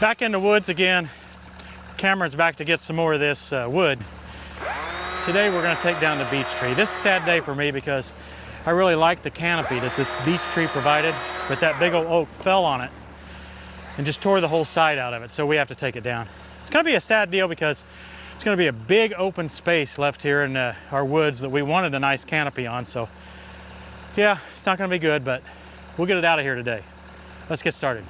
Back in the woods again. Cameron's back to get some more of this wood. Today we're going to take down the beech tree. This is a sad day for me because I really like the canopy that this beech tree provided, but that big old oak fell on it and just tore the whole side out of it, so we have to take it down. It's going to be a sad deal because it's going to be a big open space left here in our woods that we wanted a nice canopy on, so yeah, it's not going to be good, but we'll get it out of here today. Let's get started.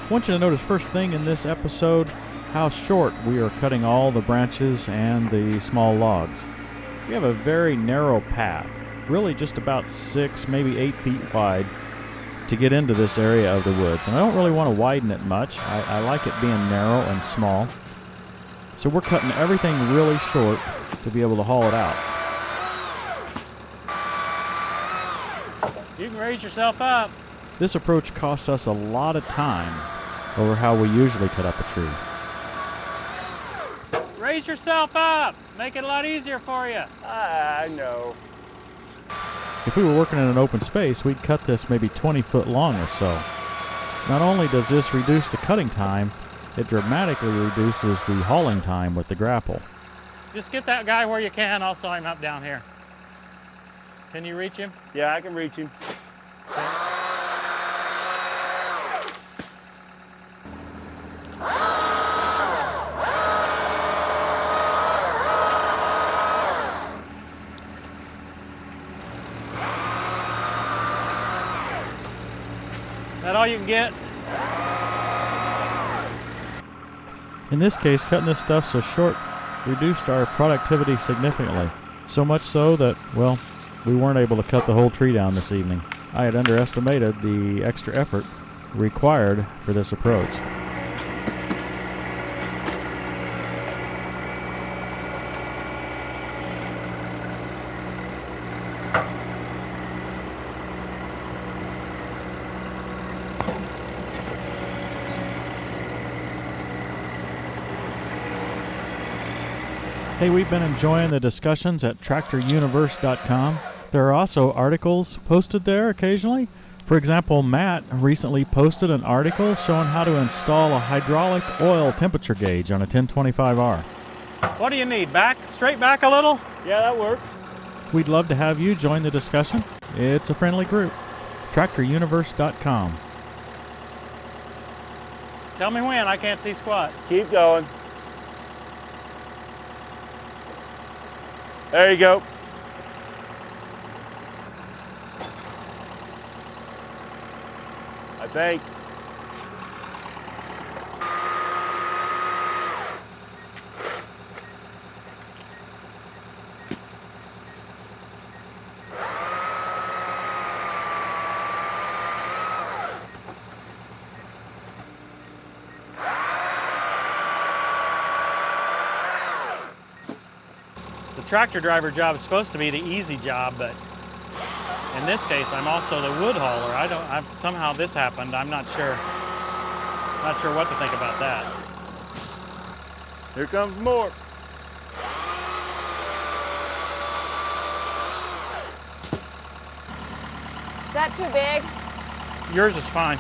I want you to notice first thing in this episode how short we are cutting all the branches and the small logs. We have a very narrow path, really just about 6, maybe 8 feet wide to get into this area of the woods. And I don't really want to widen it much. I like it being narrow and small. So we're cutting everything really short to be able to haul it out. You can raise yourself up. This approach costs us a lot of time over how we usually cut up a tree. Raise yourself up. Make it a lot easier for you. I know. If we were working in an open space, we'd cut this maybe 20 foot long or so. Not only does this reduce the cutting time, it dramatically reduces the hauling time with the grapple. Just get that guy where you can. I'll saw him up down here. Can you reach him? Yeah, I can reach him. That all you can get? In this case, cutting this stuff so short reduced our productivity significantly. So much so that, well, we weren't able to cut the whole tree down this evening. I had underestimated the extra effort required for this approach. Hey, we've been enjoying the discussions at TractorUniverse.com. There are also articles posted there occasionally. For example, Matt recently posted an article showing how to install a hydraulic oil temperature gauge on a 1025R. What do you need? Back? Straight back a little? Yeah, that works. We'd love to have you join the discussion. It's a friendly group. TractorUniverse.com. Tell me when. I can't see squat. Keep going. There you go. I think. The tractor driver job is supposed to be the easy job, but in this case, I'm also the wood hauler. Somehow this happened. I'm not sure. Not sure what to think about that. Here comes more. Is that too big? Yours is fine.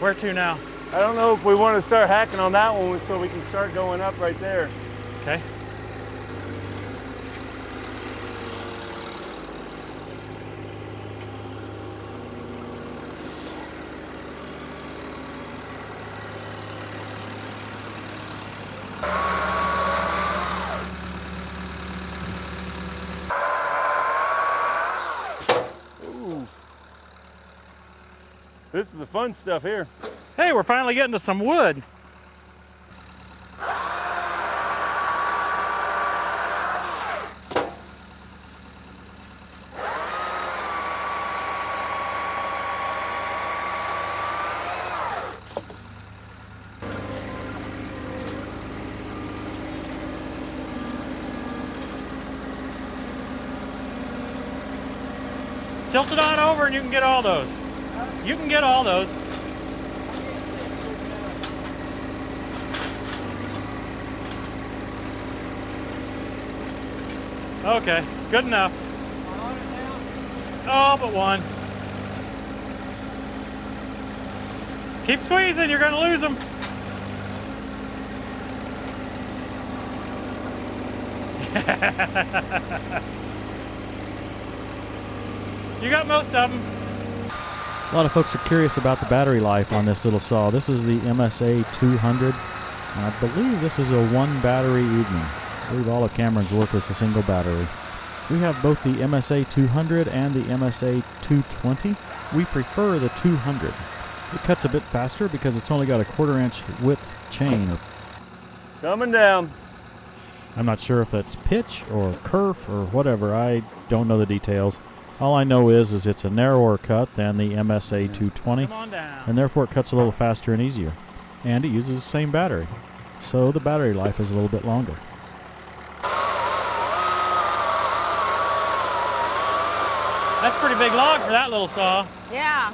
Where to now? I don't know if we want to start hacking on that one so we can start going up right there. Okay. Ooh. This is the fun stuff here. Hey, we're finally getting to some wood. Tilt it on over and you can get all those. You can get all those. Okay, good enough. Oh, but one. Keep squeezing, you're gonna lose them. You got most of them. A lot of folks are curious about the battery life on this little saw. This is the MSA 200, and I believe this is a one battery evening. I believe all of Cameron's work was a single battery. We have both the MSA 200 and the MSA 220. We prefer the 200. It cuts a bit faster because it's only got a 1/4 inch width chain. Coming down. I'm not sure if that's pitch or kerf or whatever. I don't know the details. All I know is it's a narrower cut than the MSA 220, Come on down. and therefore it cuts a little faster and easier. And it uses the same battery, so the battery life is a little bit longer. That's a pretty big log for that little saw. Yeah.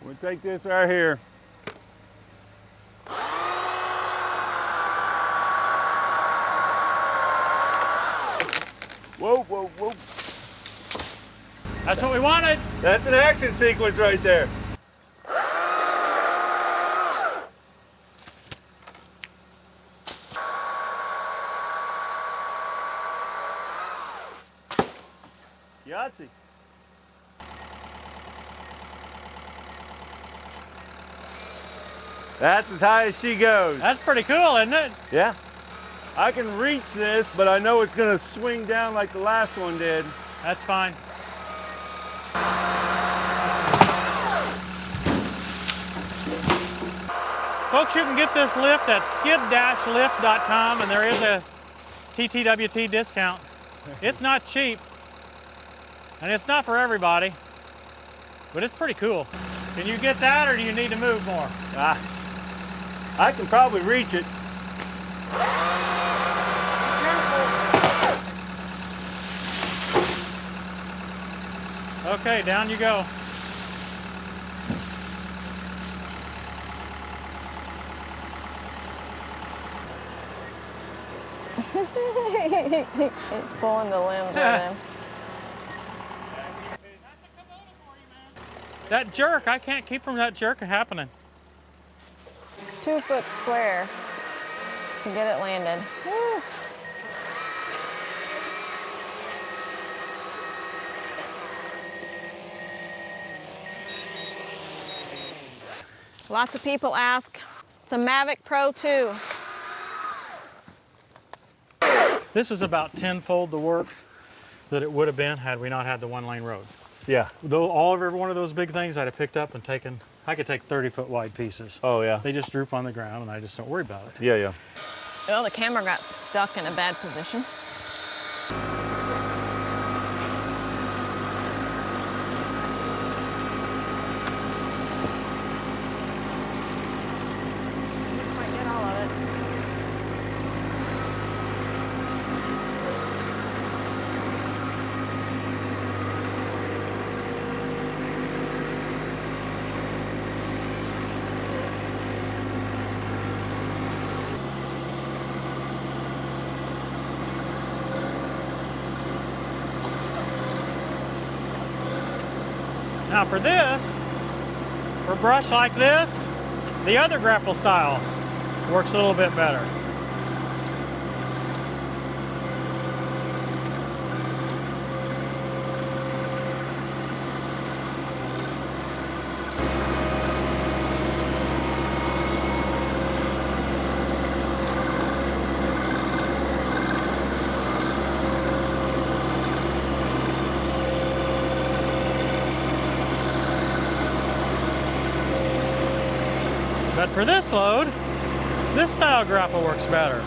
We'll take this right here. Whoa, whoa, whoa. That's what we wanted. That's an action sequence right there. Yahtzee. That's as high as she goes. That's pretty cool, isn't it? Yeah. I can reach this, but I know it's going to swing down like the last one did. That's fine. Folks, you can get this lift at skid-lift.com, and there is a TTWT discount. It's not cheap, and it's not for everybody, but it's pretty cool. Can you get that, or do you need to move more? I can probably reach it. Okay, down you go. He's pulling the limbs with him. That jerk, I can't keep from that jerk happening. 2 foot square to get it landed. Woo. Lots of people ask, it's a Mavic Pro 2. This is about tenfold the work that it would have been had we not had the one-lane road. Yeah. Though every one of those big things I'd have picked up and taken, I could take 30-foot wide pieces. Oh, yeah. They just droop on the ground and I just don't worry about it. Yeah, yeah. Well, the camera got stuck in a bad position. Didn't quite get all of it. Now for this, for a brush like this, the other grapple style works a little bit better. But for this load, this style grapple works better.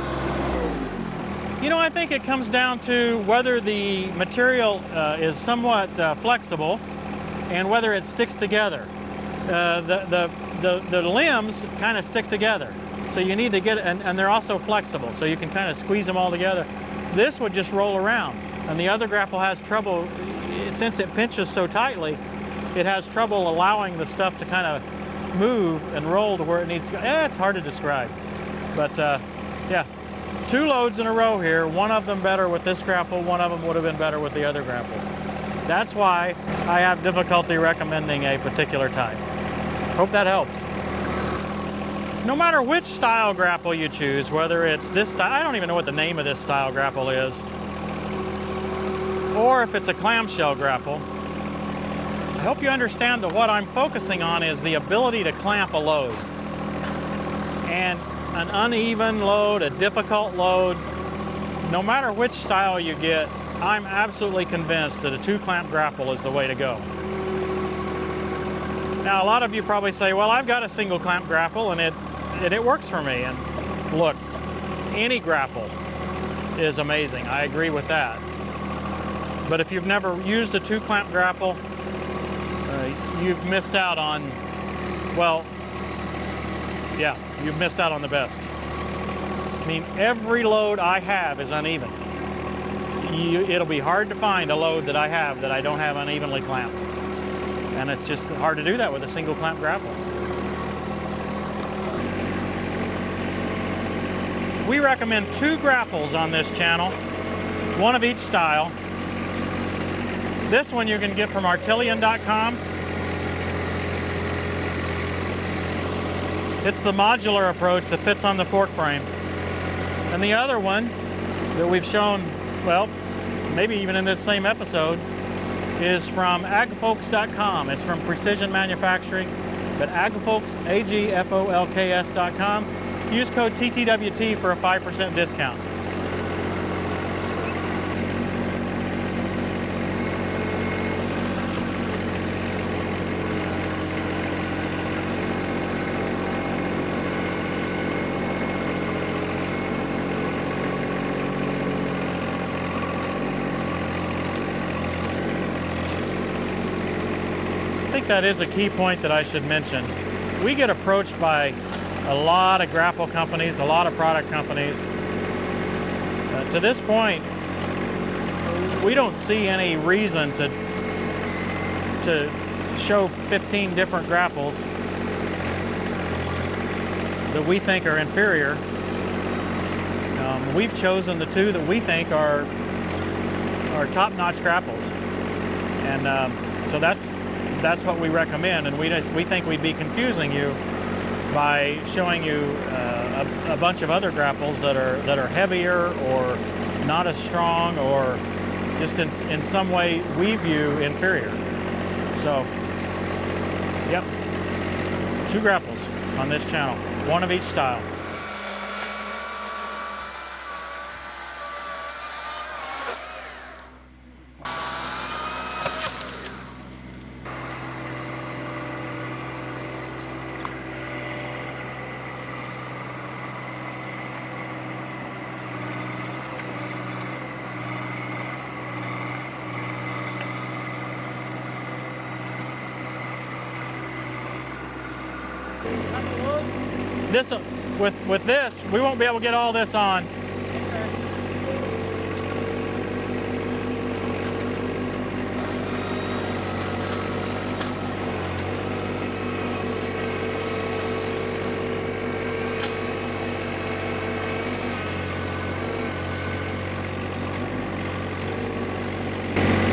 You know, I think it comes down to whether the material is somewhat flexible and whether it sticks together. The limbs kind of stick together. So you need to get, and they're also flexible, so you can kind of squeeze them all together. This would just roll around. And the other grapple has trouble, since it pinches so tightly, it has trouble allowing the stuff to kind of move and roll to where it needs to go. It's hard to describe. But yeah, 2 loads in a row here, one of them better with this grapple, one of them would have been better with the other grapple. That's why I have difficulty recommending a particular type. Hope that helps. No matter which style grapple you choose, whether it's this style, I don't even know what the name of this style grapple is, or if it's a clamshell grapple, I hope you understand that what I'm focusing on is the ability to clamp a load. And an uneven load, a difficult load, no matter which style you get, I'm absolutely convinced that a 2-clamp grapple is the way to go. Now, a lot of you probably say, well, I've got a single clamp grapple and it works for me. And look, any grapple is amazing. I agree with that. But if you've never used a 2-clamp grapple, you've missed out on, well, yeah, you've missed out on the best. I mean, every load I have is uneven. It'll be hard to find a load that I have that I don't have unevenly clamped. And it's just hard to do that with a single clamp grapple. We recommend 2 grapples on this channel, 1 of each style. This one you can get from Artillian.com. It's the modular approach that fits on the fork frame. And the other one that we've shown, well, maybe even in this same episode, is from agfolks.com. It's from Precision Manufacturing, but agfolks, agfolks.com. Use code TTWT for a 5% discount. I think that is a key point that I should mention. We get approached by a lot of grapple companies, a lot of product companies. To this point, we don't see any reason to show 15 different grapples that we think are inferior. We've chosen the 2 that we think are top-notch grapples, and so that's what we recommend. And we think we'd be confusing you by showing you a bunch of other grapples that are heavier or not as strong, or just in some way we view inferior. So, yep, 2 grapples on this channel, 1 of each style. This, with this, we won't be able to get all this on.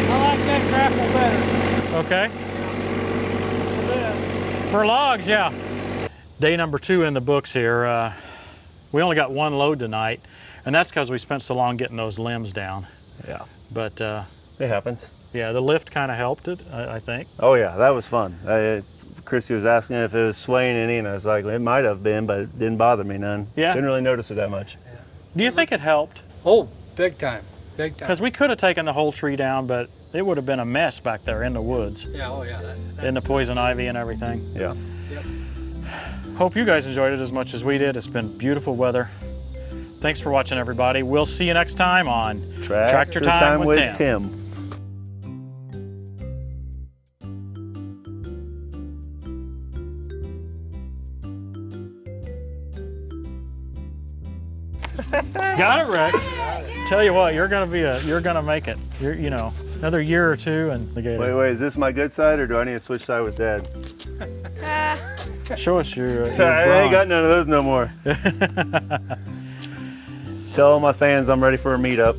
I like that grapple better. Okay. For logs, yeah. Day number 2 in the books here. We only got 1 load tonight, and that's because we spent so long getting those limbs down. Yeah. But It happens. yeah, the lift kind of helped it, I think. Oh yeah, that was fun. Christy was asking if it was swaying any, and I was like, it might have been, but it didn't bother me none. Yeah. Didn't really notice it that much. Do you think it helped? Oh, big time, big time. Because we could have taken the whole tree down, but it would have been a mess back there in the woods, Yeah, oh yeah. in the poison ivy and everything. Yeah. Yep. Hope you guys enjoyed it as much as we did. It's been beautiful weather. Thanks for watching, everybody. We'll see you next time on Tractor Time with Tim. Got it, Rex. Tell you what, you're gonna make it. You know, another year or two and the Gator. Wait, is this my good side or do I need to switch side with Dad? Show us your I ain't got none of those no more. Tell all my fans I'm ready for a meetup.